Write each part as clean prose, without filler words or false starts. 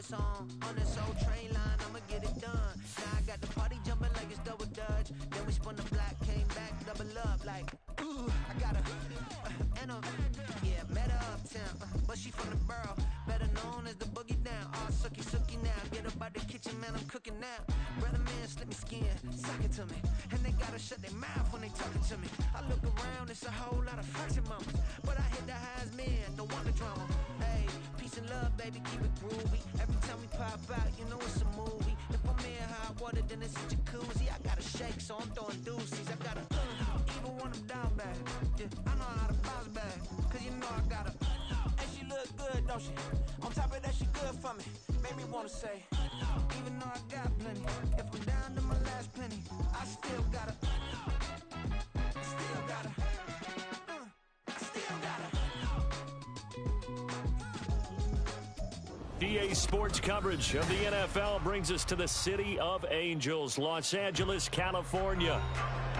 this on this old train line, I'ma get it done. Now I got the party jumping like it's double dutch. Then we spun the block, came back, double up like, ooh, I got a, and a, yeah, met her uptown, but she from the borough, better known as the boogie down. All sucky now, get up out the kitchen, man, I'm cooking now. Brother man, slip me skin, suck it to me, and they gotta shut their mouth when they talking to me. I look around, it's a whole lot of flexing mamas, but I hit the highs, man, don't want the drama. Hey, peace and love, baby, keep it groovy. Every time we pop out, you know it's a movie. If I'm in hot water, then it's a jacuzzi. I gotta shake, so I'm throwing deuces. I gotta even when I'm down bad. Yeah, I know how to bounce back, cause you know I gotta. And she look good, don't she? On top of that, she good for me. Made me wanna say, even though I got plenty, if I'm down to my last penny, I still gotta. Still gotta. I still gotta. EA Sports coverage of the NFL brings us to the City of Angels, Los Angeles, California.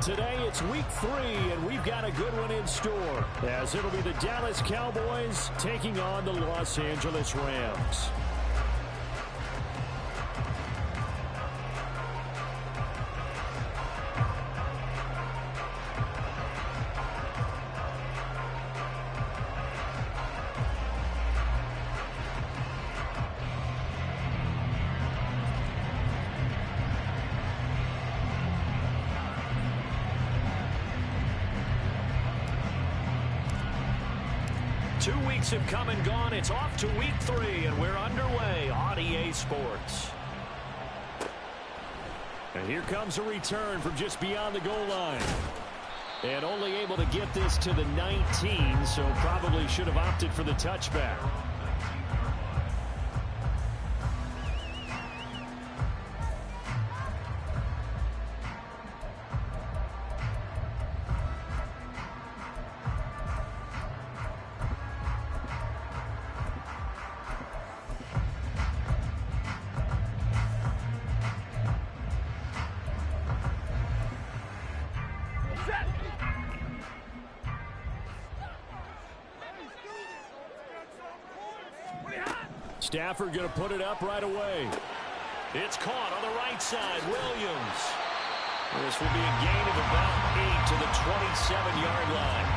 Today it's week 3, and we've got a good one in store, as it'll be the Dallas Cowboys taking on the Los Angeles Rams. Have come and gone. It's off to week 3, and we're underway on EA Sports. And here comes a return from just beyond the goal line. And only able to get this to the 19, so probably should have opted for the touchback. Stafford going to put it up right away. It's caught on the right side. Williams. This will be a gain of about 8 to the 27-yard line.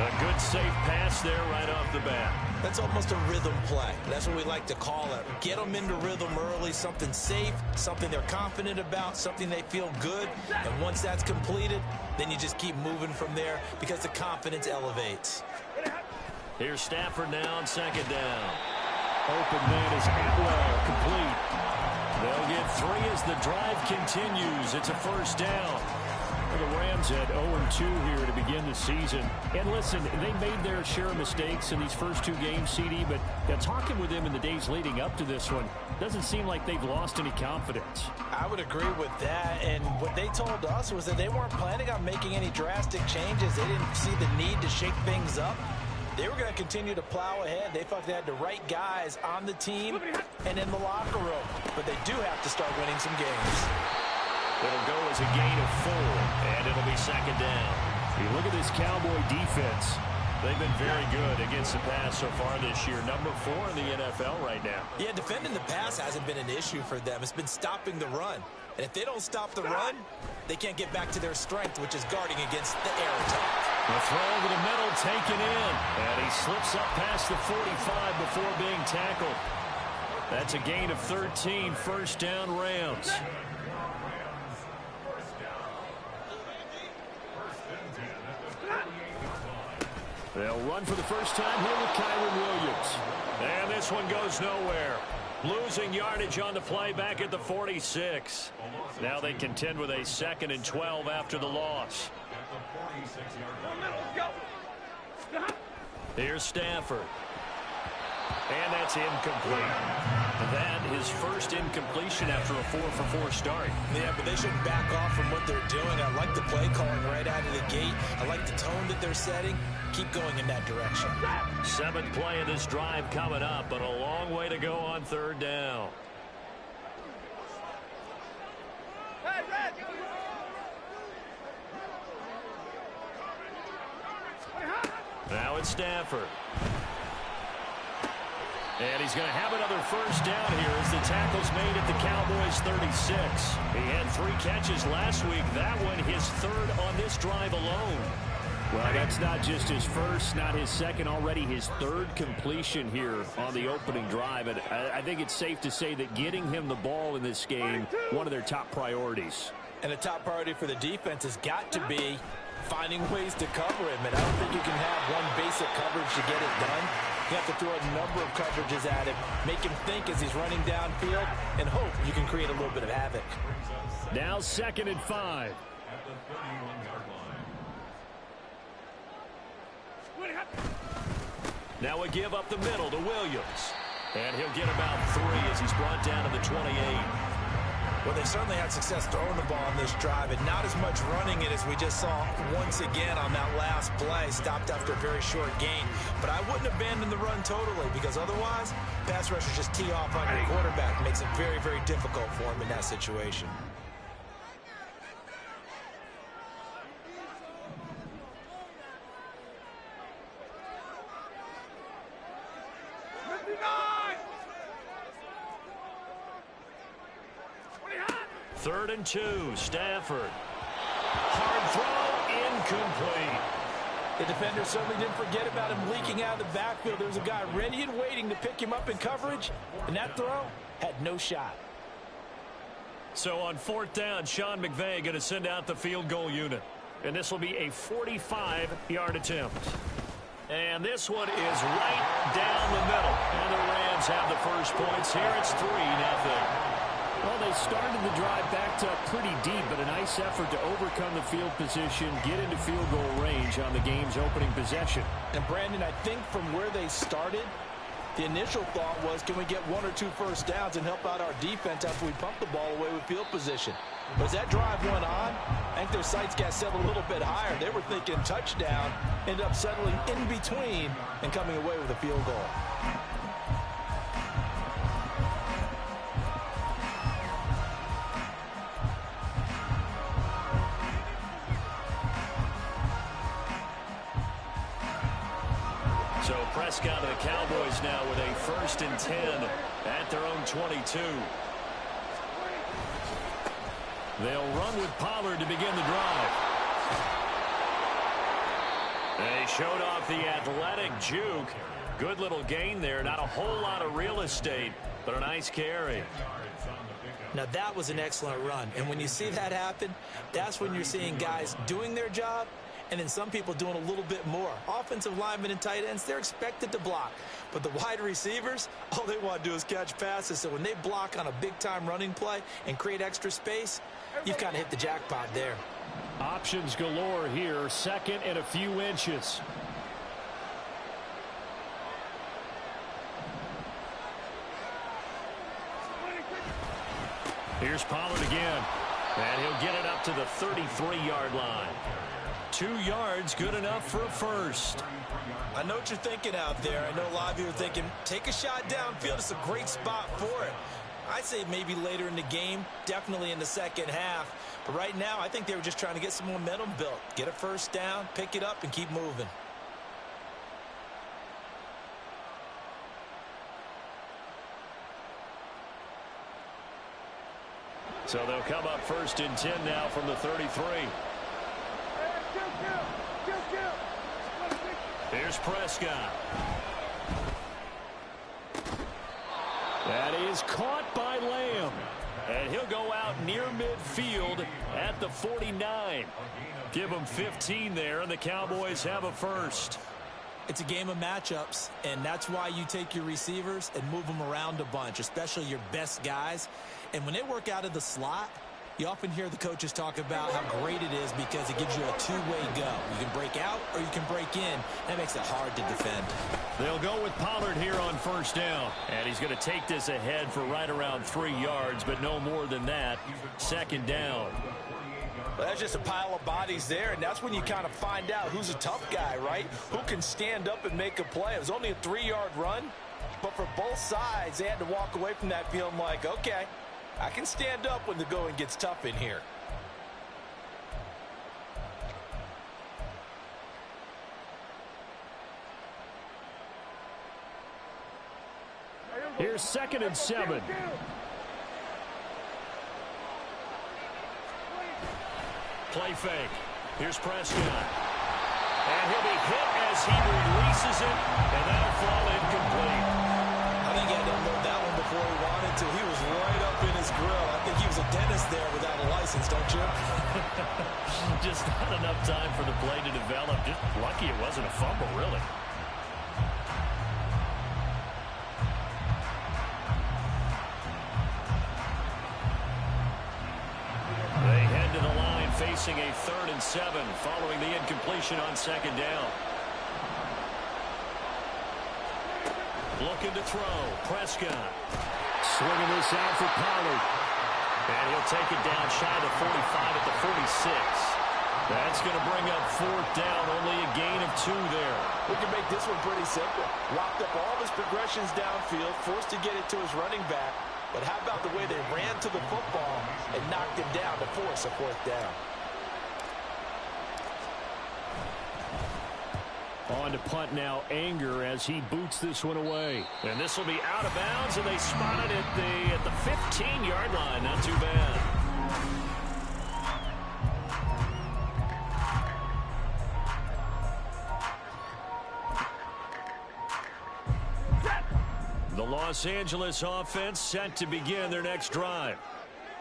A good safe pass there right off the bat. That's almost a rhythm play. That's what we like to call it. Get them into rhythm early, something safe, something they're confident about, something they feel good. And once that's completed, then you just keep moving from there because the confidence elevates. Here's Stafford now on second down. Open man is Atwell, complete. They'll get 3 as the drive continues. It's a first down. The Rams had 0-2 here to begin the season. And listen, they made their share of mistakes in these first 2 games, CD, but talking with them in the days leading up to this one, doesn't seem like they've lost any confidence. I would agree with that, and what they told us was that they weren't planning on making any drastic changes. They didn't see the need to shake things up. They were going to continue to plow ahead. They felt they had the right guys on the team and in the locker room. But they do have to start winning some games. It'll go as a gain of 4, and it'll be second down. You look at this Cowboy defense. They've been very good against the pass so far this year. Number 4 in the NFL right now. Yeah, defending the pass hasn't been an issue for them. It's been stopping the run. And if they don't stop the run, they can't get back to their strength, which is guarding against the air attack. The throw over the middle taken in. And he slips up past the 45 before being tackled. That's a gain of 13, first down Rams. They'll run for the first time here with Kyron Williams. And this one goes nowhere. Losing yardage on the play back at the 46. Now they contend with a 2nd and 12 after the loss. Here's Stafford. And that's incomplete. That his first incompletion after a 4-for-4 start. Yeah, but they shouldn't back off from what they're doing. I like the play calling right out of the gate. I like the tone that they're setting. Keep going in that direction. 7th play of this drive coming up, but a long way to go on 3rd down. Now it's Stafford. And he's going to have another first down here as the tackle's made at the Cowboys' 36. He had 3 catches last week. That one his 3rd on this drive alone. Well, that's not just his first, not his second, already his 3rd completion here on the opening drive. And I think it's safe to say that getting him the ball in this game, one of their top priorities. And the top priority for the defense has got to be finding ways to cover him. And I don't think you can have one basic coverage to get it done. You have to throw a number of coverages at him, make him think as he's running downfield, and hope you can create a little bit of havoc. Now 2nd and 5. Now a give up the middle to Williams. And he'll get about 3 as he's brought down to the 28. Well, they certainly had success throwing the ball on this drive, and not as much running it as we just saw once again on that last play. Stopped after a very short gain. But I wouldn't abandon the run totally, because otherwise, pass rushers just tee off on your quarterback. It makes it very, very difficult for him in that situation. Third and 2, Stafford. Hard throw, incomplete. The defender certainly didn't forget about him leaking out of the backfield. There was a guy ready and waiting to pick him up in coverage, and that throw had no shot. So on 4th down, Sean McVay going to send out the field goal unit. And this will be a 45-yard attempt. And this one is right down the middle. And the Rams have the first points here. It's 3-0. Well, they started the drive backed up pretty deep, but a nice effort to overcome the field position, get into field goal range on the game's opening possession. And, Brandon, I think from where they started, the initial thought was, can we get 1 or 2 first downs and help out our defense after we pump the ball away with field position? But as that drive went on, I think their sights got set a little bit higher. They were thinking touchdown, ended up settling in between and coming away with a field goal. So Prescott and the Cowboys now with a 1st and 10 at their own 22. They'll run with Pollard to begin the drive. They showed off the athletic juke. Good little gain there. Not a whole lot of real estate, but a nice carry. Now, that was an excellent run. And when you see that happen, that's when you're seeing guys doing their job and then some people doing a little bit more. Offensive linemen and tight ends, they're expected to block. But the wide receivers, all they want to do is catch passes. So when they block on a big-time running play and create extra space, you've kind of hit the jackpot there. Options galore here. 2nd and a few inches. Here's Pollard again. And he'll get it up to the 33-yard line. 2 yards, good enough for a first. I know what you're thinking out there. I know a lot of you are thinking, take a shot downfield. It's a great spot for it. I'd say maybe later in the game, definitely in the second half. But right now, I think they were just trying to get some momentum built. Get a first down, pick it up, and keep moving. So they'll come up 1st and 10 now from the 33. Here's Prescott. That is caught by Lamb. And he'll go out near midfield at the 49. Give him 15 there, and the Cowboys have a first. It's a game of matchups, and that's why you take your receivers and move them around a bunch, especially your best guys. And when they work out of the slot, you often hear the coaches talk about how great it is because it gives you a two-way go. You can break out or you can break in. That makes it hard to defend. They'll go with Pollard here on 1st down. And he's going to take this ahead for right around 3 yards, but no more than that. 2nd down. Well, that's just a pile of bodies there, and that's when you kind of find out who's a tough guy, right? Who can stand up and make a play. It was only a 3-yard run, but for both sides, they had to walk away from that feeling like, okay, I can stand up when the going gets tough in here. Here's 2nd and 7. Play fake. Here's Prescott. And he'll be hit as he releases it, and that'll fall incomplete. I think he had to unload that one before he wanted to. He was right up in his grill. I think he was a dentist there without a license, don't you? Just not enough time for the play to develop. Just lucky it wasn't a fumble, really. They head to the line facing a 3rd and 7 following the incompletion on 2nd down. Looking to throw. Prescott. Swinging this out for Pollard. And he'll take it down shy of the 45 at the 46. That's going to bring up 4th down. Only a gain of 2 there. We can make this one pretty simple. Locked up all of his progressions downfield, forced to get it to his running back. But how about the way they ran to the football and knocked him down to force a 4th down? On to punt now, Anger, as he boots this one away. And this will be out of bounds, and they spot it at the 15-yard line. Not too bad. The Los Angeles offense set to begin their next drive.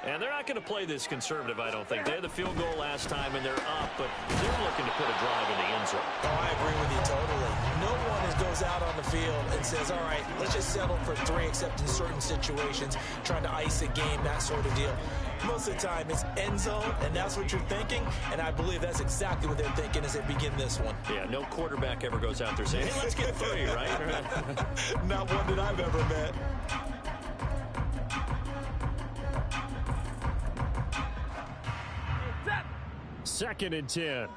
And they're not going to play this conservative, I don't think. They had the field goal last time, and they're up, but they're looking to put a drive in the end zone. Oh, I agree with you totally. No one goes out on the field and says, all right, let's just settle for 3, except in certain situations, trying to ice a game, that sort of deal. Most of the time, it's end zone, and that's what you're thinking, and I believe that's exactly what they're thinking as they begin this one. Yeah, no quarterback ever goes out there saying, hey, let's get 3, right? Not one that I've ever met. 2nd and 10.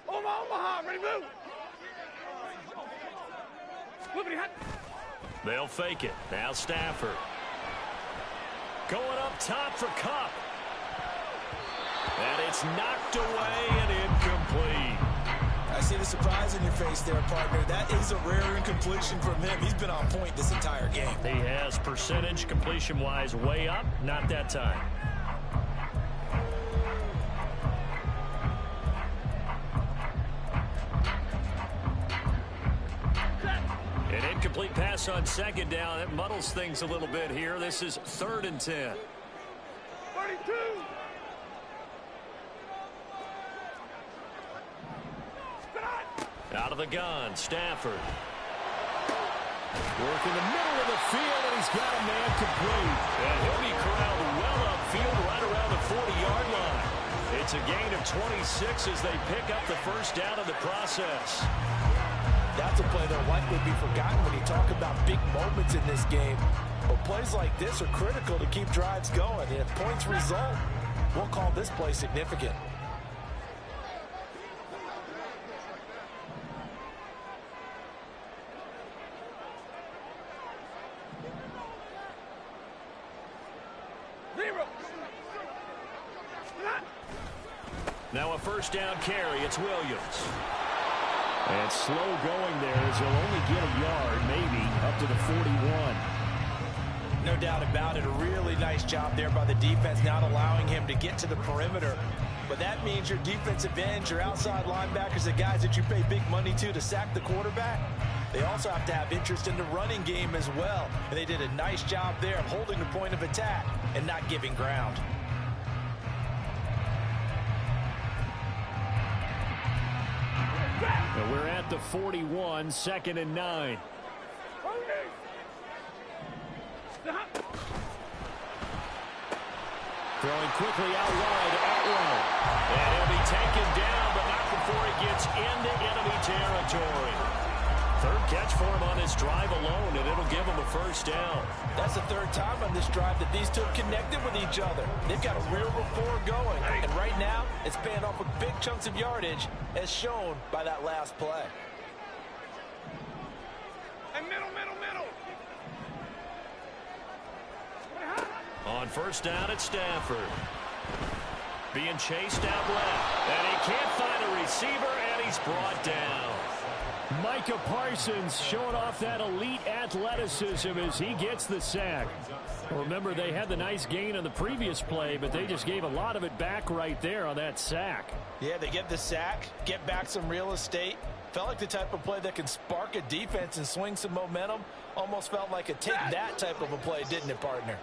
Omaha, ready, move. They'll fake it. Now Stafford. Going up top for Kupp. And it's knocked away and incomplete. I see the surprise in your face there, partner. That is a rare incompletion from him. He's been on point this entire game. He has percentage, completion-wise, way up. Not that time. An incomplete pass on 2nd down. That muddles things a little bit here. This is 3rd and 10. 32. Out of the gun, Stafford. Work in the middle of the field, and he's got a man complete. And he'll be corralled well upfield right around the 40-yard line. It's a gain of 26 as they pick up the 1st down of the process. That's a play that'll likely be forgotten when you talk about big moments in this game. But plays like this are critical to keep drives going. And if points result, we'll call this play significant. Now a 1st down carry. It's Williams. And slow going there as he'll only get a yard, maybe, up to the 41. No doubt about it. A really nice job there by the defense, not allowing him to get to the perimeter. But that means your defensive ends, your outside linebackers, the guys that you pay big money to sack the quarterback, they also have to have interest in the running game as well. And they did a nice job there of holding the point of attack and not giving ground. And we're at the 41, 2nd and 9. Throwing quickly out wide, Atwell. And he'll be taken down, but not before he gets into enemy territory. 3rd catch for him on this drive alone, and it'll give him a 1st down. That's the 3rd time on this drive that these two have connected with each other. They've got a real rapport going. And right now, it's paying off with big chunks of yardage, as shown by that last play. And middle. On 1st down at Stafford. Being chased out left. And he can't find a receiver, and he's brought down. Micah Parsons showing off that elite athleticism as he gets the sack. Remember, they had the nice gain on the previous play, but they just gave a lot of it back right there on that sack. Yeah, they get the sack, get back some real estate. Felt like the type of play that can spark a defense and swing some momentum. Almost felt like a take-that type of a play, didn't it, partner?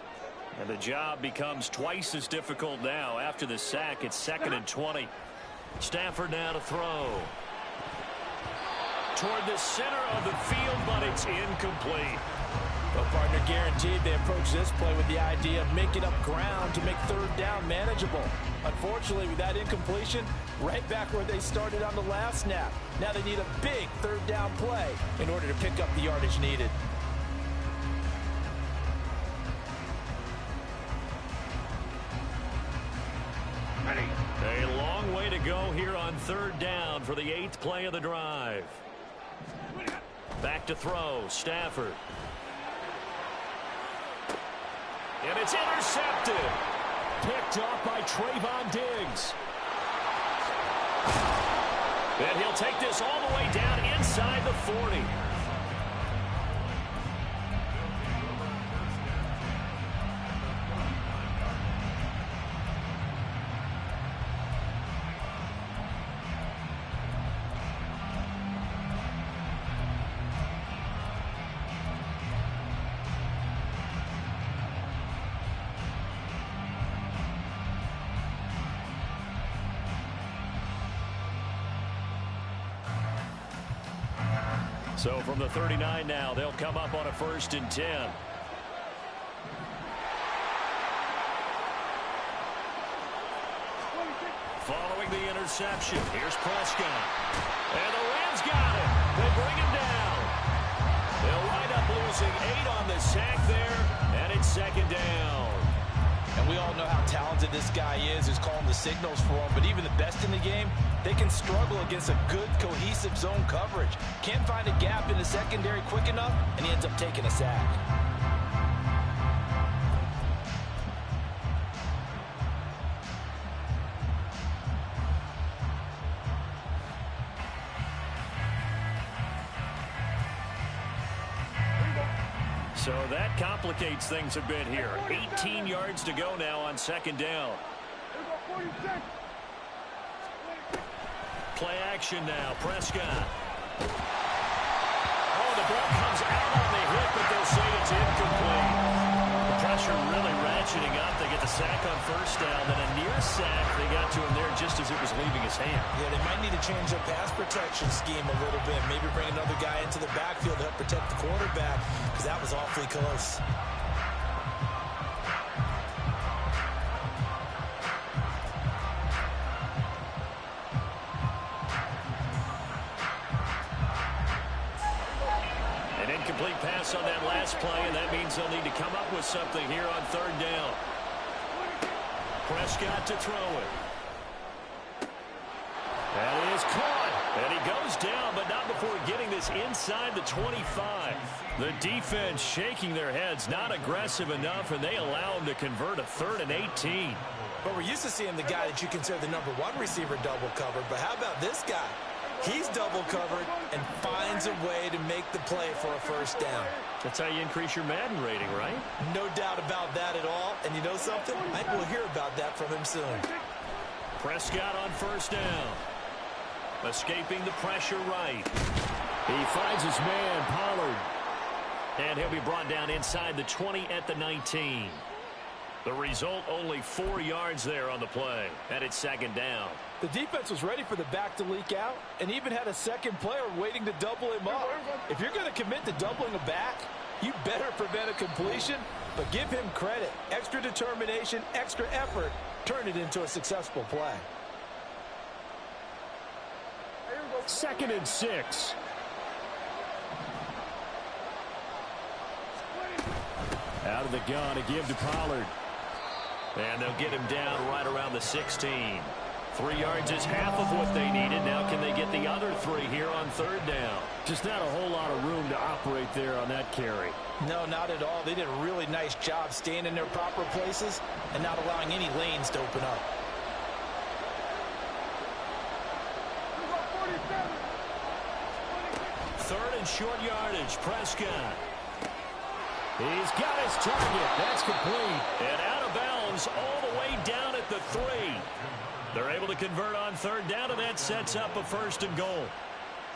And the job becomes twice as difficult now. After the sack, it's 2nd and 20. Stafford now to throw. Toward the center of the field, but it's incomplete. Well, partner, guaranteed they approach this play with the idea of making up ground to make 3rd down manageable. Unfortunately, with that incompletion, right back where they started on the last snap. Now they need a big 3rd down play in order to pick up the yardage needed. A long way to go here on 3rd down for the 8th play of the drive. Back to throw, Stafford. And it's intercepted. Picked off by Trayvon Diggs. And he'll take this all the way down inside the 40. So from the 39 now, they'll come up on a 1st and 10. Following the interception, here's Prescott. And the Rams got him. They bring him down. They'll wind up losing 8 on the sack there, and it's 2nd down. And we all know how talented this guy is who's calling the signals for him, but even the best in the game, they can struggle against a good, cohesive zone coverage. Can't find a gap in the secondary quick enough, and he ends up taking a sack. So that complicates things a bit here. 18 yards to go now on 2nd down. Play action now. Prescott. Oh, the ball comes out on the hit, but they'll say it's incomplete. The pressure really ratcheting up. They get the sack on 1st down, then a near sack. They got to him there just as it was leaving his hand. Yeah, they might need to change their pass protection scheme a little bit. Maybe bring another guy into the backfield to help protect the quarterback, because that was awfully close. An incomplete pass on that last play, and that means they'll need to come up with something here on 3rd down. Prescott to throw it. That is caught. And he goes down, but not before getting this inside the 25. The defense shaking their heads, not aggressive enough, and they allow him to convert a 3rd and 18. But we're used to seeing the guy that you consider the #1 receiver double covered. But how about this guy? He's double covered and finds a way to make the play for a 1st down. That's how you increase your Madden rating, right? No doubt about that at all. And you know something? I think we'll hear about that from him soon. Prescott on 1st down. Escaping the pressure right. He finds his man, Pollard. And he'll be brought down inside the 20 at the 19. The result, only 4 yards there on the play. And it's 2nd down. The defense was ready for the back to leak out and even had a second player waiting to double him up. If you're going to commit to doubling a back, you better prevent a completion, but give him credit. Extra determination, extra effort, turn it into a successful play. 2nd and 6. Out of the gun to give to Pollard. And they'll get him down right around the 16. 3 yards is half of what they needed. Now can they get the other 3 here on 3rd down? Just not a whole lot of room to operate there on that carry. No, not at all. They did a really nice job staying in their proper places and not allowing any lanes to open up. short yardage. Prescott. He's got his target. That's complete. And out of bounds all the way down at the 3. They're able to convert on third down, and that sets up a 1st and goal.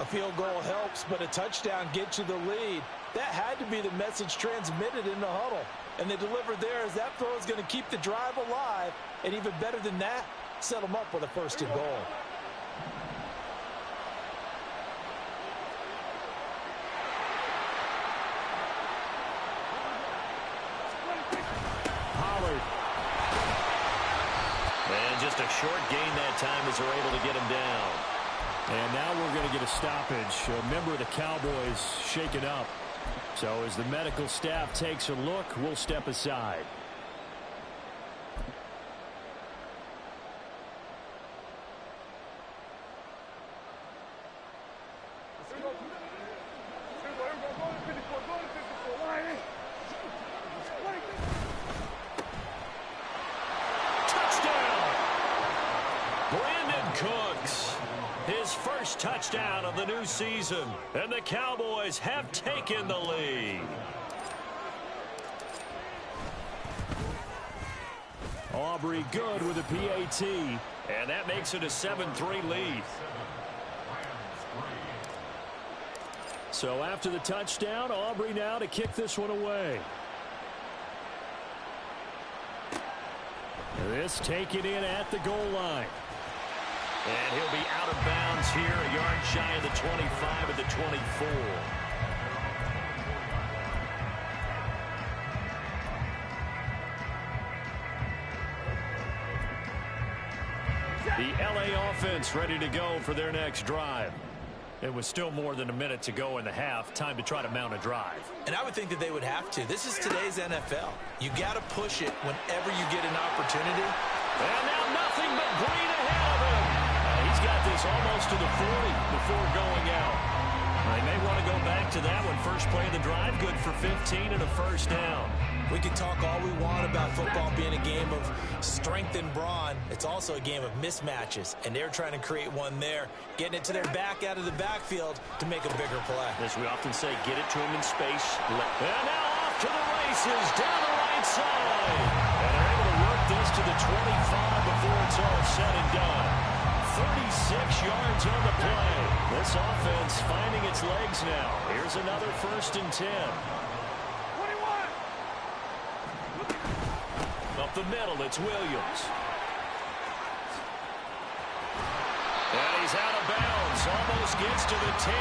A field goal helps, but a touchdown gets you the lead. That had to be the message transmitted in the huddle. And they delivered there as that throw is going to keep the drive alive. And even better than that, set them up with a 1st and goal. And just a short gain that time as they're able to get him down. And now we're going to get a stoppage. A member of the Cowboys shaken up. So as the medical staff takes a look, we'll step aside. His first touchdown of the new season, and the Cowboys have taken the lead. Aubrey good with a PAT. And that makes it a 7-3 lead. So after the touchdown, Aubrey now to kick this one away. This taken in at the goal line. And he'll be out of bounds here, a yard shy of the 25 at the 24. The LA offense ready to go for their next drive. It was still more than a minute to go in the half. Time to try to mount a drive. And I would think that they would have to. This is today's NFL. You got to push it whenever you get an opportunity. And now nothing but green ahead of him. He's got this almost to the 40 before going out. They may want to go back to that one. First play of the drive, good for 15 and a 1st down. We can talk all we want about football being a game of strength and brawn. It's also a game of mismatches, and they're trying to create one there, getting it to their back out of the backfield to make a bigger play. As we often say, get it to him in space. And now off to the races, down the right side. And they're able to work this to the 25 before it's all said and done. 36 yards on the play. This offense finding its legs now. Here's another 1st and 10. Up the middle, it's Williams. And he's out of bounds. Almost gets to the 10.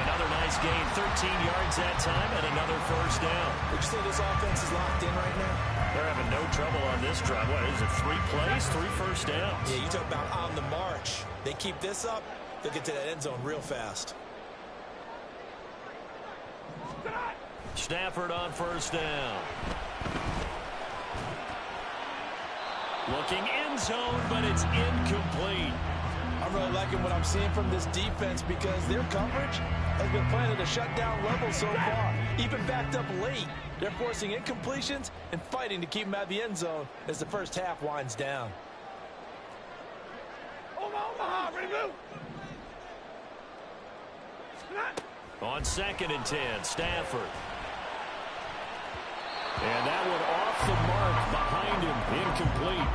Another nice gain, 13 yards that time, and another 1st down. Would you say this offense is locked in right now? They're having no trouble on this drive. What is it, 3 plays, 3 1st downs? Yeah, you talk about on the march. They keep this up, they'll get to that end zone real fast. Stafford on 1st down. Looking end zone, but it's incomplete. I'm really liking what I'm seeing from this defense because their coverage has been playing at a shutdown level so far. Even backed up late, they're forcing incompletions and fighting to keep them out of the end zone as the first half winds down. Omaha, ready to move. On 2nd and 10, Stafford. And that one off the mark behind him, incomplete.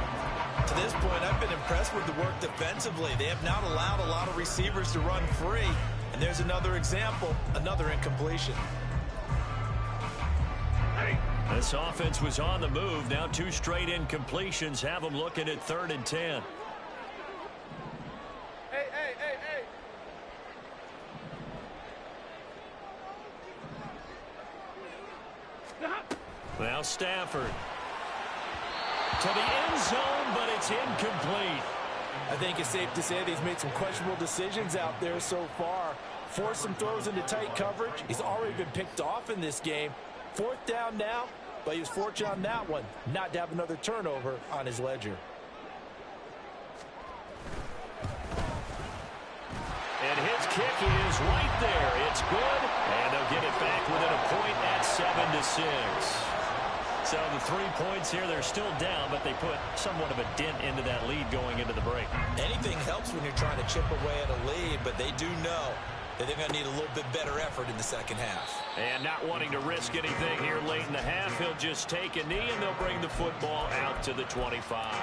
To this point, I've been impressed with the work defensively. They have not allowed a lot of receivers to run free. And there's another example, another incompletion. This offense was on the move. Now 2 straight incompletions have them looking at 3rd and 10. Hey. Now Stafford. To the end zone, but it's incomplete. I think it's safe to say that he's made some questionable decisions out there so far. Forced some throws into tight coverage. He's already been picked off in this game. 4th down now, but he was fortunate on that one not to have another turnover on his ledger. And his kick is right there. It's good, and they'll get it back within a point at 7-6. So the 3 points here, they're still down, but they put somewhat of a dent into that lead going into the break. Anything helps when you're trying to chip away at a lead, but they do know that they're going to need a little bit better effort in the second half. And not wanting to risk anything here late in the half, he'll just take a knee, and they'll bring the football out to the 25.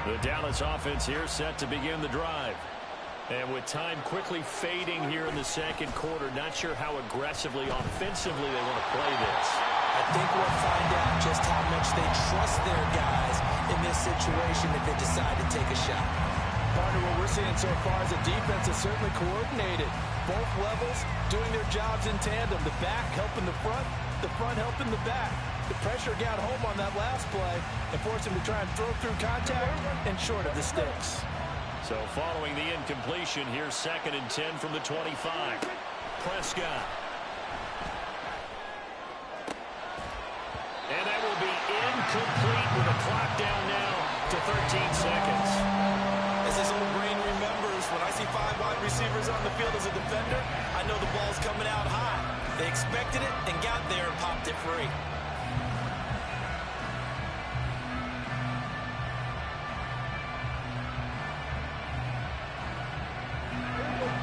The Dallas offense here set to begin the drive. And with time quickly fading here in the second quarter, not sure how aggressively, offensively they want to play this. I think we'll find out just how much they trust their guys in this situation if they decide to take a shot. Partner, what we're seeing so far is the defense is certainly coordinated. Both levels doing their jobs in tandem. The back helping the front helping the back. The pressure got home on that last play and forced him to try and throw through contact and short of the sticks. So following the incompletion, here's 2nd and 10 from the 25. Prescott. And that will be incomplete with a clock down now to 13 seconds. As his old brain remembers, when I see 5 wide receivers on the field as a defender, I know the ball's coming out high. They expected it and got there and popped it free.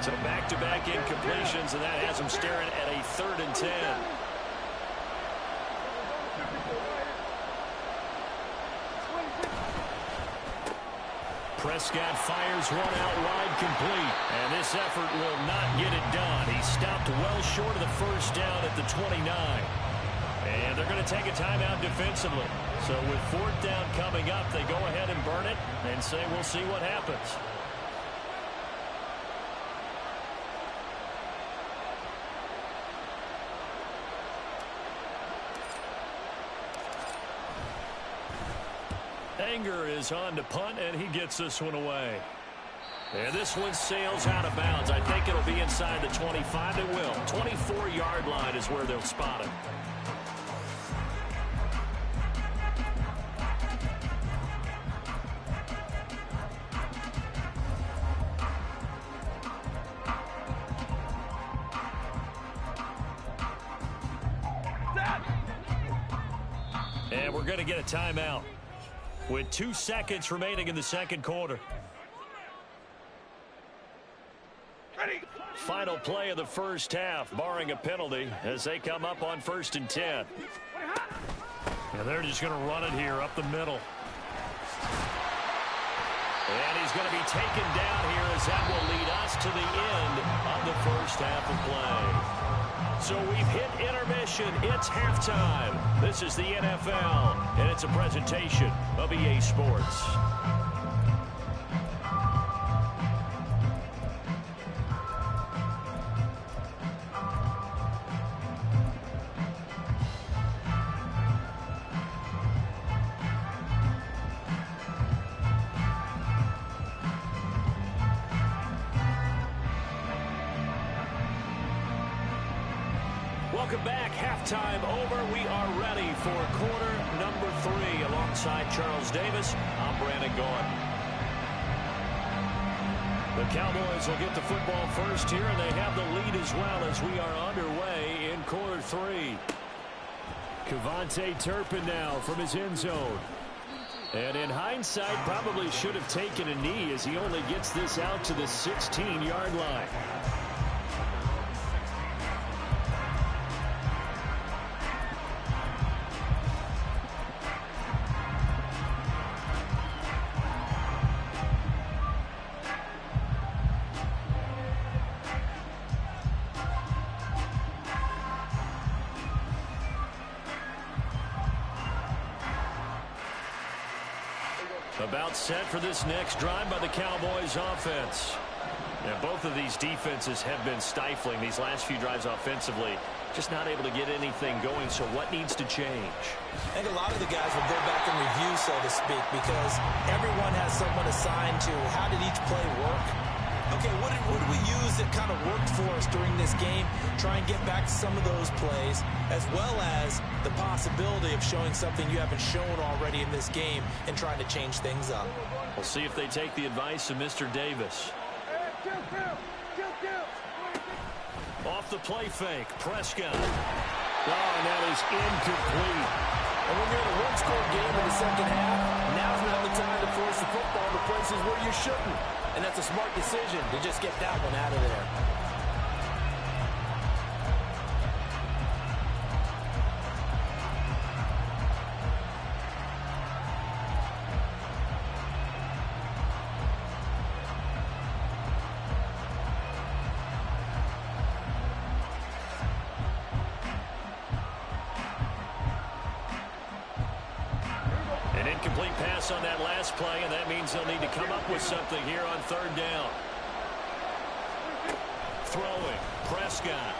So back-to-back incompletions, and that has them staring at a 3rd and 10. Prescott fires one out wide, complete. And this effort will not get it done. He stopped well short of the first down at the 29. And they're going to take a timeout defensively. So with 4th down coming up, they go ahead and burn it and say we'll see what happens. Anger is on to punt, and he gets this one away. And this one sails out of bounds. I think it'll be inside the 25. It will. 24-yard line is where they'll spot it. And we're going to get a timeout with 2 seconds remaining in the second quarter. Ready. Final play of the first half, barring a penalty, as they come up on 1st and 10. And they're just going to run it here up the middle. And he's going to be taken down here, as that will lead us to the end of the first half of play. So we've hit intermission. It's halftime. This is the NFL, and it's a presentation of EA Sports. Welcome back. Halftime over. We are ready for quarter number 3. Alongside Charles Davis, I'm Brandon Gaudin. The Cowboys will get the football first here, and they have the lead as well as we are underway in quarter 3. Kevontae Turpin now from his end zone. And in hindsight, probably should have taken a knee as he only gets this out to the 16-yard line. About set for this next drive by the Cowboys offense. Now, both of these defenses have been stifling these last few drives offensively. Just not able to get anything going, so what needs to change? I think a lot of the guys will go back and review, so to speak, because everyone has someone assigned to how did each play work. Okay, what did we use that kind of worked for us during this game? Try and get back to some of those plays, as well as the possibility of showing something you haven't shown already in this game and trying to change things up. We'll see if they take the advice of Mr. Davis. Off the play fake, Prescott. Oh, and that is incomplete. And when you're in a one-score game in the second half, now's not the time to force the football to places where you shouldn't. And that's a smart decision to just get that one out of there. An incomplete pass on that last play, and that means they'll need to come up with something here on third down. Throwing, Prescott.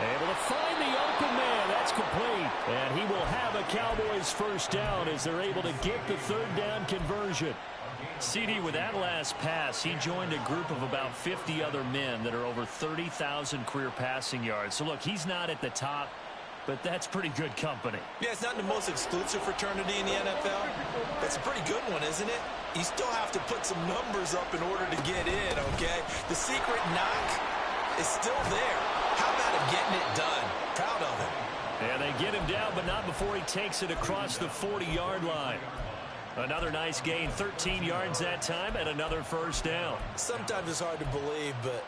Able to find the open man. That's complete. And he will have a Cowboys first down as they're able to get the third down conversion. CD, with that last pass, he joined a group of about 50 other men that are over 30,000 career passing yards. So, look, he's not at the top, but that's pretty good company. Yeah, it's not the most exclusive fraternity in the NFL, but it's a pretty good one, isn't it? You still have to put some numbers up in order to get in, okay? The secret knock is still there. How about him getting it done? Proud of him. And they get him down, but not before he takes it across the 40-yard line. Another nice gain, 13 yards that time, and another first down. Sometimes it's hard to believe, but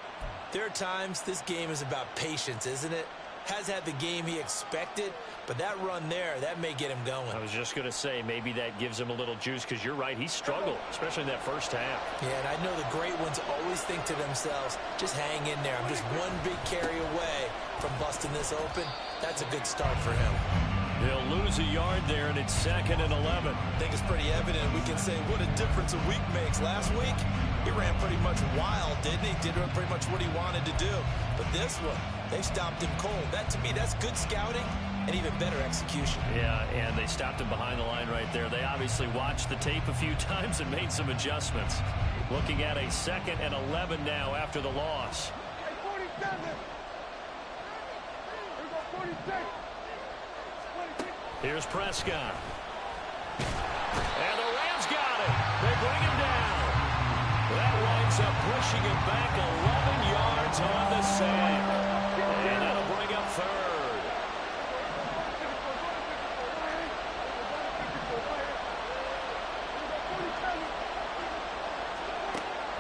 there are times this game is about patience, isn't it? Has had the game he expected, but that run there, that may get him going. I was just going to say, maybe that gives him a little juice, because you're right, he struggled, especially in that first half. Yeah, and I know the great ones always think to themselves, just hang in there. I'm just one big carry away from busting this open. That's a good start for him. He'll lose a yard there, and it's 2nd and 11. I think it's pretty evident. We can say what a difference a week makes. Last week, he ran pretty much wild, didn't he? Did pretty much what he wanted to do. But this one, they stopped him cold. That, to me, that's good scouting and even better execution. Yeah, and they stopped him behind the line right there. They obviously watched the tape a few times and made some adjustments. Looking at a 2nd and 11 now after the loss. Hey, 47. Here we go, 46. Here's Prescott. And the Rams got it. They bring him down. That winds up pushing him back 11 yards on the sack. And that'll bring up third.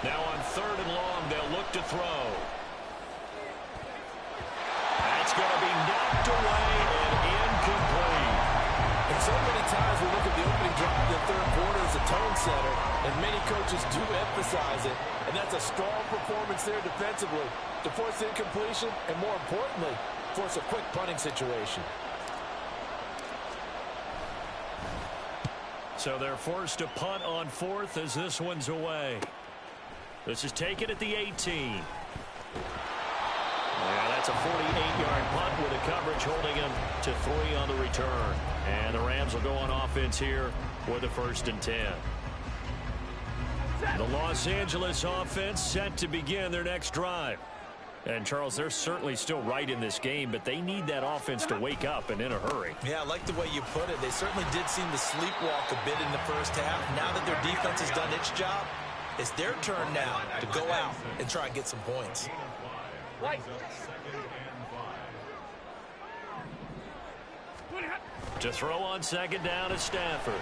Now on 3rd and long, they'll look to throw. That's going to be knocked away and incomplete. And so many times we look at the opening drive in the third quarter as a tone setter, and many coaches do emphasize it. And that's a strong performance there defensively to force incompletion and, more importantly, force a quick punting situation. So they're forced to punt on 4th as this one's away. This is taken at the 18. Yeah, that's a 48-yard punt with a coverage holding him to 3 on the return. And the Rams will go on offense here with a 1st and 10. The Los Angeles offense set to begin their next drive. And, Charles, they're certainly still right in this game, but they need that offense to wake up and in a hurry. Yeah, I like the way you put it. They certainly did seem to sleepwalk a bit in the first half. Now that their defense has done its job, it's their turn now to go out and try and get some points. Right. To throw on 2nd down is Stafford.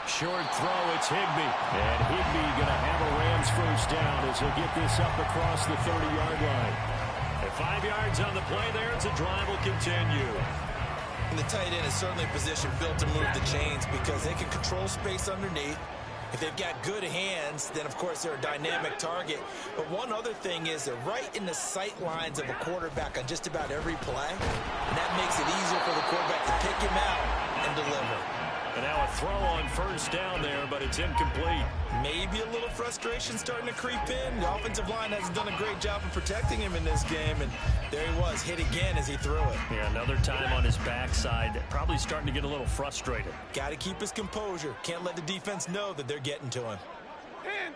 Short throw, it's Higbee. And Higbee going to have a Rams first down as he'll get this up across the 30-yard line. And 5 yards on the play there as the drive will continue. And the tight end is certainly a position built to move the chains because they can control space underneath. If they've got good hands, then, of course, they're a dynamic target. But one other thing is they're right in the sight lines of a quarterback on just about every play. And that makes it easier for the quarterback to pick him out and deliver. And now a throw on 1st down there, but it's incomplete. Maybe a little frustration starting to creep in. The offensive line hasn't done a great job of protecting him in this game. And there he was, hit again as he threw it. Yeah, another time on his backside. Probably starting to get a little frustrated. Got to keep his composure. Can't let the defense know that they're getting to him. Hand.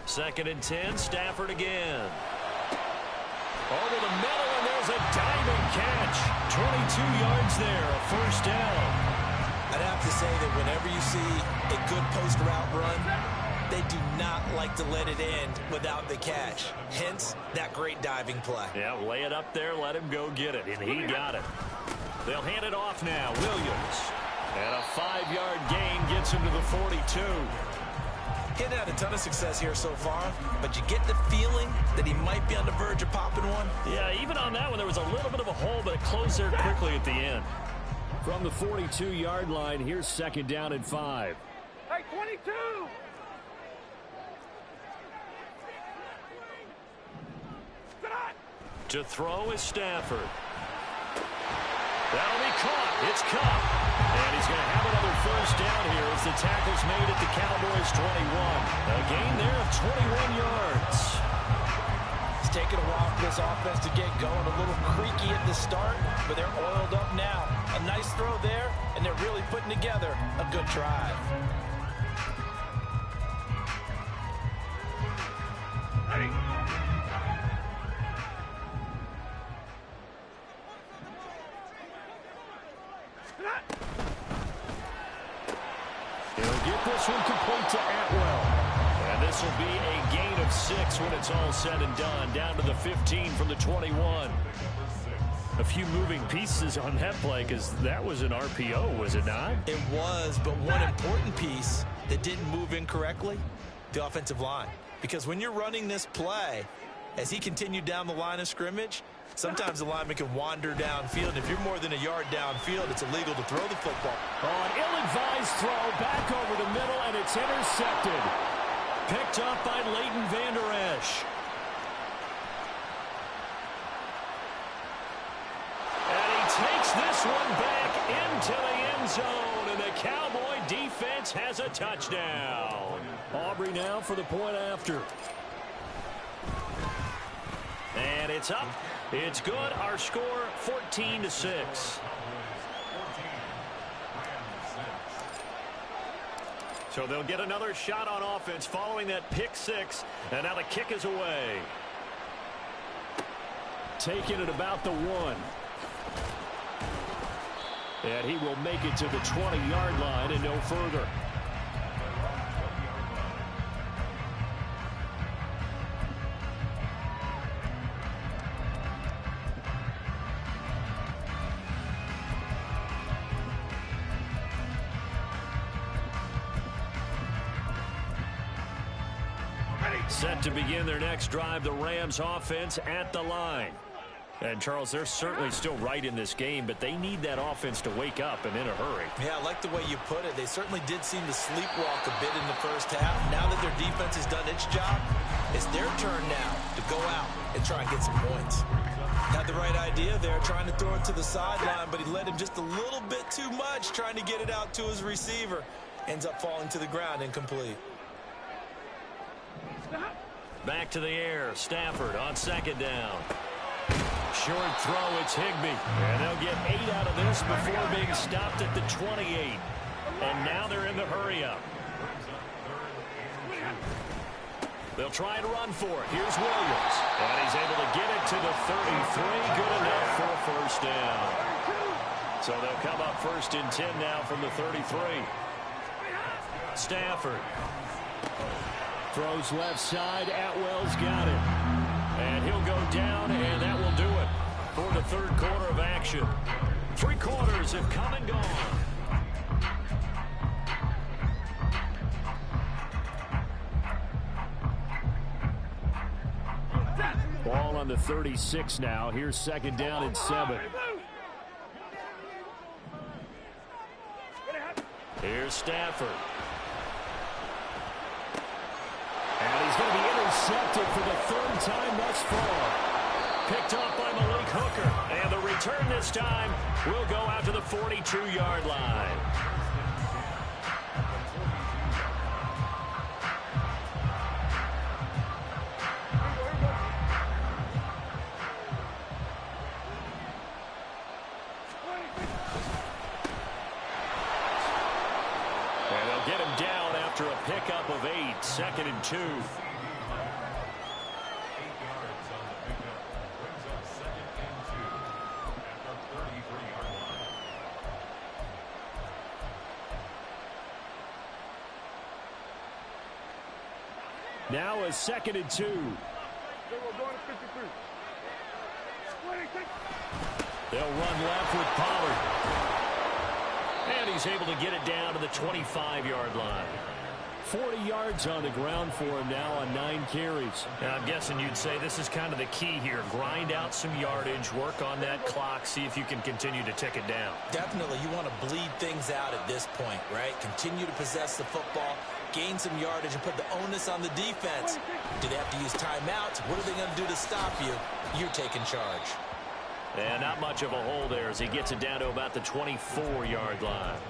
2nd and 10, Stafford again. Over the middle, and there's a diving catch. 22 yards there, a first down. I'd have to say that whenever you see a good post route run, They do not like to let it end without the catch. Hence, that great diving play. Yeah, lay it up there, let him go get it, and he got it. They'll hand it off now. Williams. And a 5-yard gain gets him to the 42. Getting had a ton of success here so far, but you get the feeling that he might be on the verge of popping one. Yeah, even on that one, there was a little bit of a hole, but it closed there quickly at the end. From the 42-yard line, here's second down and 5. Hey, 22! To throw is Stafford. That'll be caught. It's Cup. And he's going to have another first down here as the tackle's made at the Cowboys' 21. A gain there of 21 yards. It's taken a while for this offense to get going. A little creaky at the start, but they're oiled up now. A nice throw there, and they're really putting together a good drive. Hey. He'll get this one complete to Atwell. And this will be a gain of 6 when it's all said and done. Down to the 15 from the 21. A few moving pieces on that play because that was an RPO, was it not? It was, but one important piece that didn't move incorrectly, the offensive line. Because when you're running this play, as he continued down the line of scrimmage, sometimes the lineman can wander downfield. And if you're more than a yard downfield, it's illegal to throw the football. Oh, an ill-advised throw back over the middle, and it's intercepted. Picked up by Leighton Vander Esch. And he takes this one back into the end zone, and the Cowboy defense has a touchdown. Aubrey now for the point after. And it's up. It's good. Our score, 14-6. So they'll get another shot on offense following that pick 6. And now the kick is away. Taking it about the 1. And he will make it to the 20-yard line and no further. Set to begin their next drive, the Rams offense at the line. And, Charles, they're certainly still right in this game, but they need that offense to wake up and in a hurry. Yeah, I like the way you put it. They certainly did seem to sleepwalk a bit in the first half. Now that their defense has done its job, it's their turn now to go out and try and get some points. Had the right idea there, trying to throw it to the sideline, but he led him just a little bit too much, trying to get it out to his receiver. Ends up falling to the ground incomplete. Back to the air. Stafford on second down. Short throw. It's Higbee. And they'll get 8 out of this before being stopped at the 28. And now they're in the hurry-up. They'll try and run for it. Here's Williams. And he's able to get it to the 33. Good enough for a first down. So they'll come up first and 10 now from the 33. Stafford. Throws left side. Atwell's got it. And he'll go down, and that will do it for the third quarter of action. 3 quarters have come and gone. Ball on the 36 now. Here's second down and 7. Here's Stafford. And he's going to be intercepted for the 3rd time thus far. Picked off by Malik Hooker. And the return this time will go out to the 42-yard line. And they'll get him down after a pickup of 8. 2nd and 2. Now a 2nd and 2. They'll run left with Pollard. And he's able to get it down to the 25-yard line. 40 yards on the ground for him now on 9 carries. Now, I'm guessing you'd say this is kind of the key here. Grind out some yardage, work on that clock, see if you can continue to tick it down. Definitely, you want to bleed things out at this point, right? Continue to possess the football, gain some yardage, and put the onus on the defense. Do they have to use timeouts? What are they going to do to stop you? You're taking charge. And not much of a hole there as he gets it down to about the 24-yard line.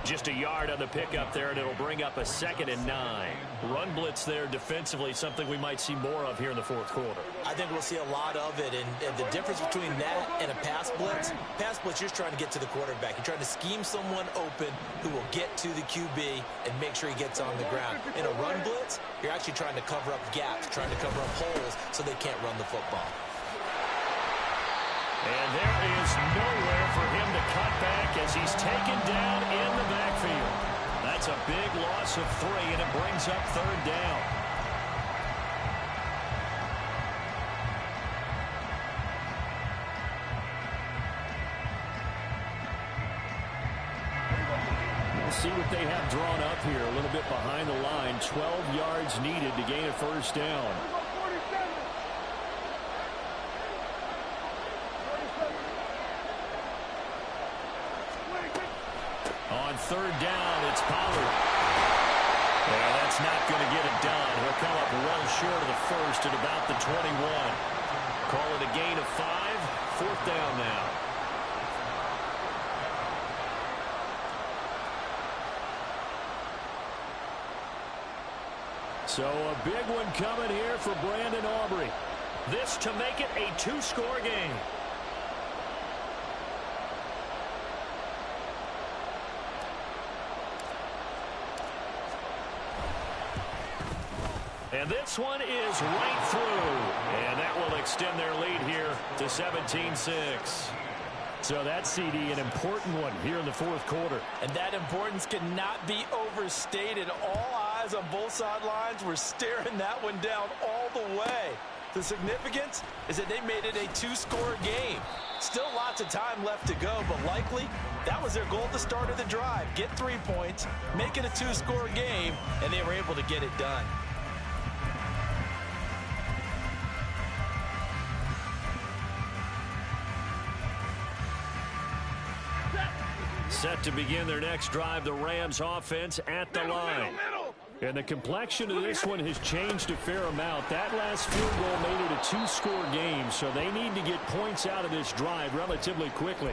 Just a yard on the pickup there, and it'll bring up a 2nd and 9. Run blitz there defensively, something we might see more of here in the 4th quarter. I think we'll see a lot of it, and the difference between that and a pass blitz, you're trying to get to the quarterback. You're trying to scheme someone open who will get to the QB and make sure he gets on the ground. In a run blitz, you're actually trying to cover up gaps, trying to cover up holes so they can't run the football. And there is nowhere for him to cut back as he's taken down in the backfield. That's a big loss of 3, and it brings up 3rd down. We'll see what they have drawn up here. A little bit behind the line. 12 yards needed to gain a 1st down. On 3rd down, it's Pollard. Yeah, that's not going to get it done. He'll come up well short of the 1st at about the 21. Call it a gain of 5. 4th down now. So a big one coming here for Brandon Aubrey. This to make it a 2-score game. And this one is right through. And that will extend their lead here to 17-6. So that CD, an important one here in the 4th quarter. And that importance cannot be overstated. All eyes on both sidelines were staring that one down all the way. The significance is that they made it a 2-score game. Still lots of time left to go, but likely that was their goal at the start of the drive. Get 3 points, make it a 2-score game, and they were able to get it done. Set to begin their next drive, the Rams offense at the line. And the complexion of this one has changed a fair amount. That last field goal made it a 2-score game, so they need to get points out of this drive relatively quickly.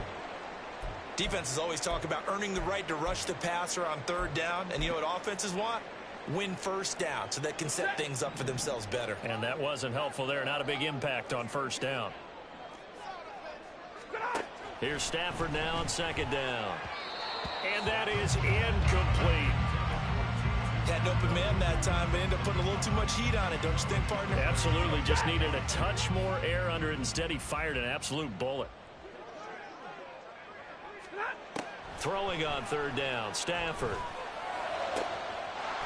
Defenses always talk about earning the right to rush the passer on 3rd down, and you know what offenses want? Win 1st down so they can set things up for themselves better. And that wasn't helpful there. Not a big impact on 1st down. Here's Stafford now on 2nd down. And that is incomplete. Had an open man that time, but ended up putting a little too much heat on it, don't you think, partner? Absolutely. Just needed a touch more air under it. Instead, he fired an absolute bullet. Throwing on 3rd down, Stafford.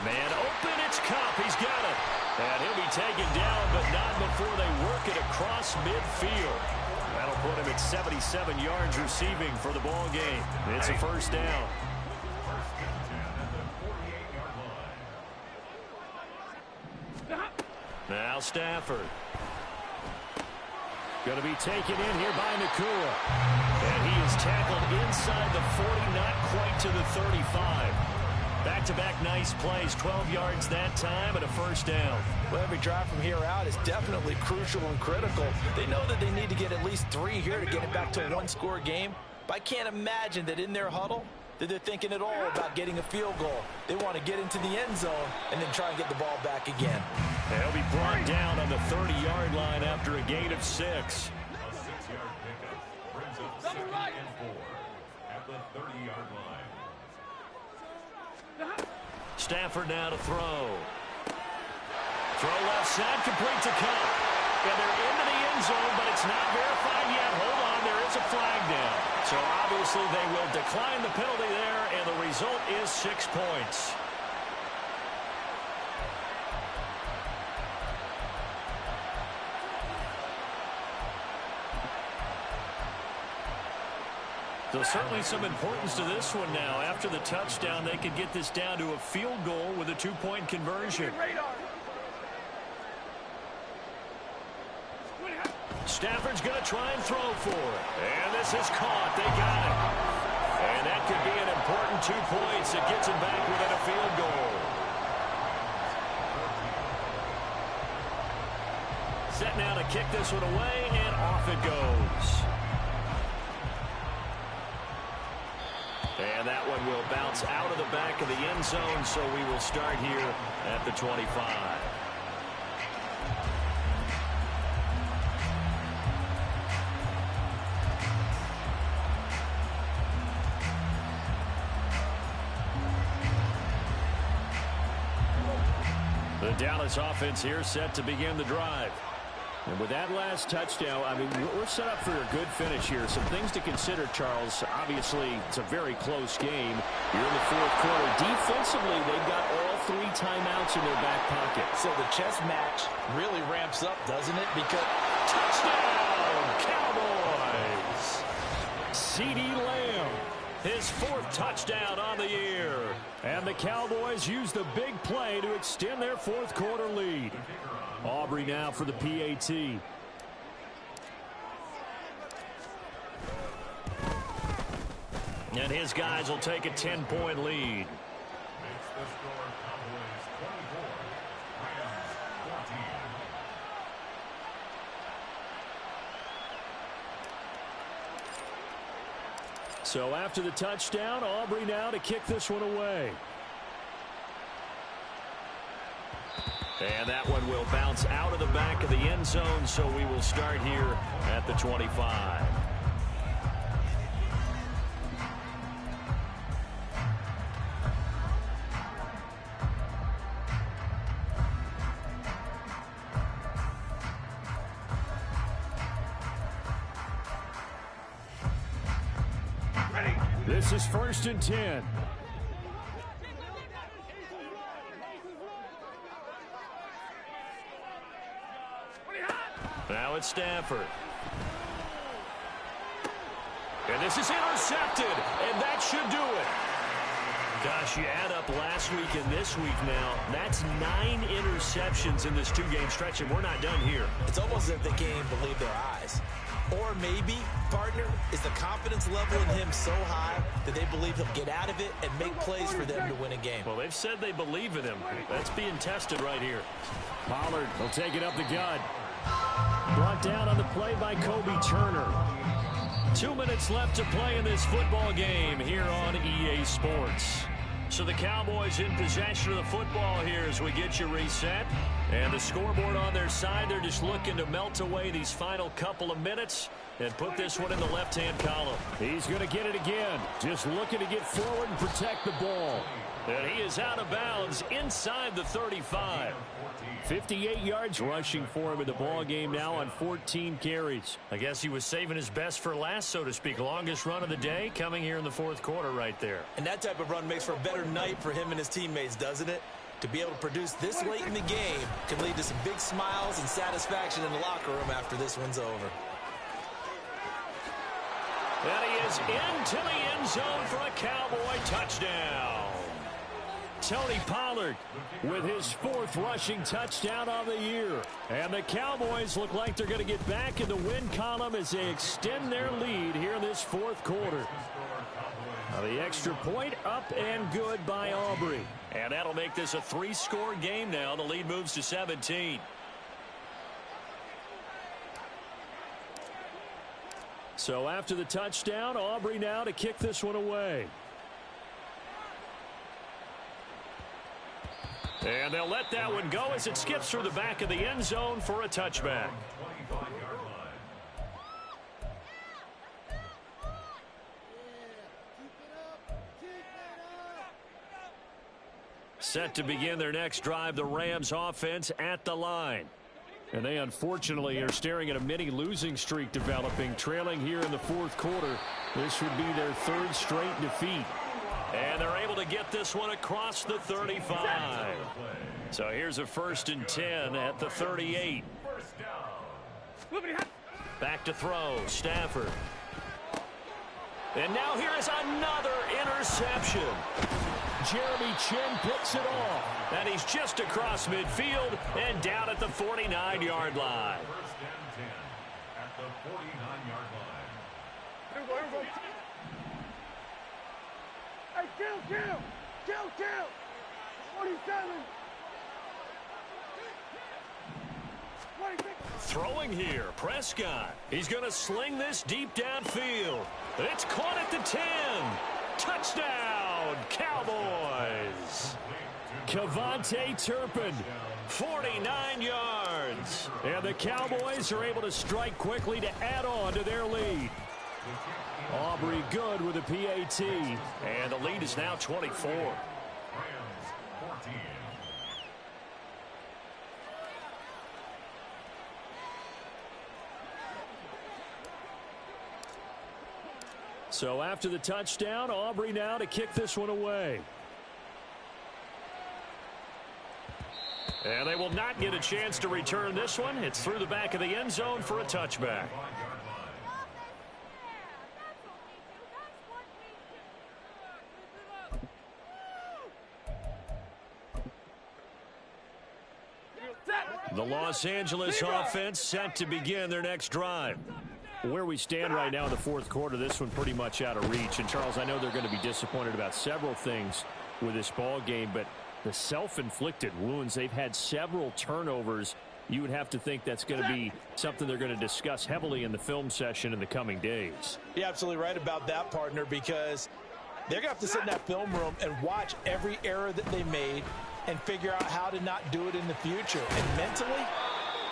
Man open, it's Kupp. He's got it. And he'll be taken down, but not before they work it across midfield. That'll put him at 77 yards receiving for the ball game. It's a 1st down. Now Stafford. Going to be taken in here by Nakua. And he is tackled inside the 40, not quite to the 35. Back-to-back nice plays, 12 yards that time and a 1st down. Well, every drive from here out is definitely crucial and critical. They know that they need to get at least 3 here to get it back to a 1-score game. But I can't imagine that in their huddle that they're thinking at all about getting a field goal. They want to get into the end zone and then try and get the ball back again. And he'll be brought down on the 30-yard line after a gain of 6. A 6-yard pickup brings up 2nd and 4 at the 30-yard line. Stafford now to throw. Throw left side, complete to Kupp. And they're into the end zone, but it's not verified yet. Hold on, there is a flag down. So obviously they will decline the penalty there, and the result is 6 points. So certainly some importance to this one now. After the touchdown, they could get this down to a field goal with a 2-point conversion. Stafford's going to try and throw for it. And this is caught. They got it. And that could be an important 2 points. It gets him back within a field goal. Set now to kick this one away, and off it goes. And that one will bounce out of the back of the end zone, so we will start here at the 25. The Dallas offense here set to begin the drive. And with that last touchdown, I mean, we're set up for a good finish here. Some things to consider, Charles. Obviously, it's a very close game. You're in the fourth quarter. Defensively, they've got all 3 timeouts in their back pocket. So the chess match really ramps up, doesn't it? Because touchdown, Cowboys! CeeDee Lamb, his 4th touchdown on the year. And the Cowboys use the big play to extend their fourth quarter lead. Aubrey now for the PAT. And his guys will take a 10-point lead. So after the touchdown, Aubrey now to kick this one away. And that one will bounce out of the back of the end zone, so we will start here at the 25. This is 1st and 10. Now it's Stafford. And this is intercepted, and that should do it. Gosh, you add up last week and this week now, that's 9 interceptions in this 2-game stretch, and we're not done here. It's almost as if they can't even believe their eyes. Or maybe, partner, is the confidence level in him so high that they believe he'll get out of it and make plays for them to win a game. Well, they've said they believe in him. That's being tested right here. Pollard will take it up the gut. Brought down on the play by Kobe Turner. 2 minutes left to play in this football game here on EA Sports. So the Cowboys in possession of the football here as we get you reset. And the scoreboard on their side, they're just looking to melt away these final couple of minutes and put this one in the left-hand column. He's going to get it again. Just looking to get forward and protect the ball. And he is out of bounds inside the 35. 58 yards rushing for him in the ball game now on 14 carries. I guess he was saving his best for last, so to speak. Longest run of the day coming here in the fourth quarter right there. And that type of run makes for a better night for him and his teammates, doesn't it? To be able to produce this late in the game can lead to some big smiles and satisfaction in the locker room after this one's over. And he is into the end zone for a Cowboy touchdown. Tony Pollard with his 4th rushing touchdown on the year. And the Cowboys look like they're going to get back in the win column as they extend their lead here in this fourth quarter. Now the extra point up and good by Aubrey. And that'll make this a 3-score game now. The lead moves to 17. So after the touchdown, Aubrey now to kick this one away. And they'll let that one go as it skips through the back of the end zone for a touchback. Set to begin their next drive, the Rams offense at the line. And they unfortunately are staring at a mini losing streak developing, trailing here in the fourth quarter. This would be their 3rd straight defeat. And they're able to get this one across the 35. So here's a 1st and 10 at the 38. Back to throw, Stafford. And now here is another interception. Jeremy Chin picks it off. And he's just across midfield and down at the 49-yard line. First and 10 at the 49-yard line. Hey, kill! 47! Throwing here, Prescott. He's going to sling this deep downfield. It's caught at the 10. Touchdown, Cowboys. Kevontae Turpin. 49 yards. And the Cowboys are able to strike quickly to add on to their lead. Aubrey good with a PAT. And the lead is now 24. Rams 14. So after the touchdown, Aubrey now to kick this one away. And they will not get a chance to return this one. It's through the back of the end zone for a touchback. The Los Angeles offense set to begin their next drive. Where we stand right now in the fourth quarter, this one pretty much out of reach. And, Charles, I know they're going to be disappointed about several things with this ball game, but the self-inflicted wounds, they've had several turnovers. You would have to think that's going to be something they're going to discuss heavily in the film session in the coming days. You're absolutely right about that, partner, because they're going to have to sit in that film room and watch every error that they made and figure out how to not do it in the future. And mentally,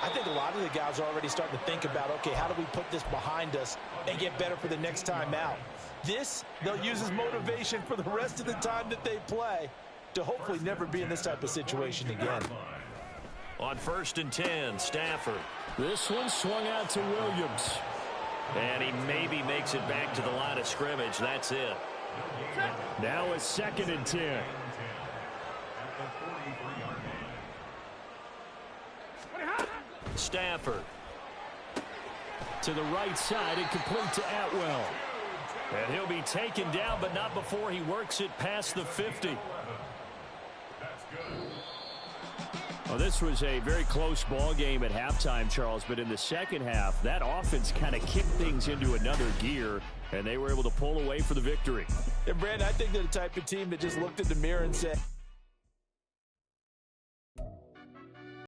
I think a lot of the guys are already starting to think about, okay, how do we put this behind us and get better for the next time out? This, they'll use as motivation for the rest of the time that they play to hopefully never be in this type of situation again. On 1st and 10, Stafford. This one swung out to Williams. And he maybe makes it back to the line of scrimmage. That's it. Now it's 2nd and 10. Stafford. To the right side and complete to Atwell. And he'll be taken down, but not before he works it past the 50. Well, this was a very close ball game at halftime, Charles, but in the second half, that offense kind of kicked things into another gear, and they were able to pull away for the victory. And, Brandon, I think they're the type of team that just looked in the mirror and said,